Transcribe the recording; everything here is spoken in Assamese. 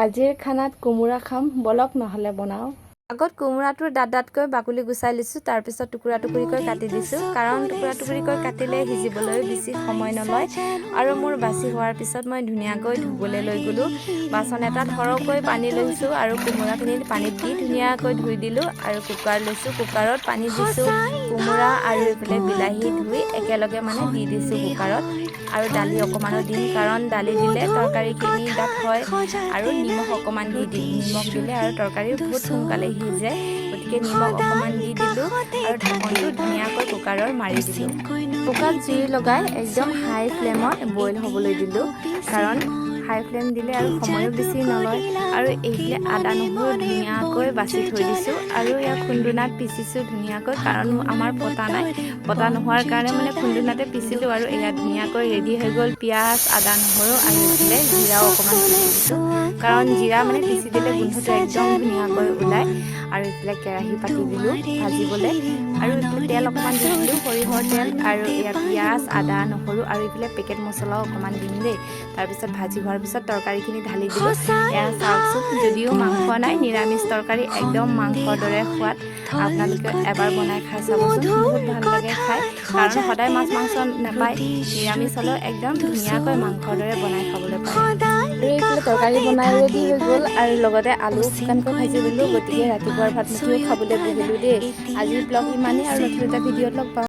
আজিৰ খানাত কোমোৰা খাম বলক নহলে বনাও আগত কোমোৰাটোৰ দাঁতকৈ বাকলি গুচাই লৈছো তাৰ পিছত টুকুৰা টুকুৰিকৈ কাটি দিছো কাৰণ টুকুৰা টুকুৰিকৈ কাটিলে সিজিবলৈ বেছি সময় নলয় আৰু মোৰ বাছি হোৱাৰ পিছত মই ধুনীয়াকৈ ধুবলৈ লৈ গলো বাচন এটাত সৰহকৈ পানী লৈছো আৰু কোমোৰাখিনি পানীত দি ধুনীয়াকৈ ধুই দিলো আৰু কুকাৰ লৈছো কুকাৰত পানী দিছো কোমোৰা আৰু এফালে বিলাহী ধুই একেলগে মানে দি দিছো কুকাৰত আৰু দালি অকমানো দিম কাৰণ দালি দিলে তৰকাৰীখিনি ডাঠ হয় আৰু নিমখ অকমান দি দিম নিমখ দিলে আৰু তৰকাৰী বহুত সোনকালে সিজে গতিকে নিমখ অকমান দি দিলো আৰু ঢাকনটো ধুনীয়াকৈ কুকাৰৰ মাৰি দিলো কুকাৰত জুই লগাই একদম হাই ফ্লেমত বইল হ'বলৈ দিলো কাৰণ হাই ফ্লেম দিলে আৰু সময়ো বেছি নলয় আৰু এইফালে আদা নহৰু ধুনীয়াকৈ বাছি থৈ দিছো আৰু ইয়াক খুন্দুনাত পিচিছো ধুনীয়াকৈ কাৰণ আমাৰ পতা নাই পতা নোহোৱাৰ কাৰণে মানে খুন্দুনাতে পিচিলো আৰু এয়া ধুনীয়াকৈ ৰেডি হৈ গ'ল পিঁয়াজ আদা নহৰু আৰু এইফালে জিৰাও অকণমান পিচি দিছো কাৰণ জিৰা মানে পিচি দিলে গোন্ধটো একদম ধুনীয়াকৈ ওলায় আৰু এইফালে কেৰাহী পাতি দিলো ভাজিবলৈ আৰু এইফালে তেল অকণমান দি দিলো সৰিয়হৰ তেল আৰু এয়া পিঁয়াজ আদা নহৰু আৰু এইফালে পেকেট মছলাও অকণমান দিম দেই তাৰপিছত ভাজি হোৱাৰ পিছত তৰকাৰীখিনি ঢালি দিলো এয়া চাওকচোন যদিও মাংস নাই নিৰামিষ তৰকাৰী একদম মাংসৰ দৰে সোৱাদ আপোনালোকে এবাৰ বনাই খাই চাবচোন বহুত ভাল লাগে খাই কাৰণ সদায় মাছ মাংস নাপায় নিৰামিষ হ'লেও একদম ধুনীয়াকৈ মাংসৰ দৰে বনাই খাবলৈ পায় আৰু এইফালে তৰকাৰী বনাই ৰেডি হৈ গ'ল আৰু লগতে আলু শুকানকৈ ভাজি দিলোঁ গতিকে ৰাতিপুৱাৰ ভাত মুঠিও খাবলৈ বহিলোঁ দেই আজিৰ ব্লগ ইমানেই আৰু নতুন এটা ভিডিঅ'ত লগ পাম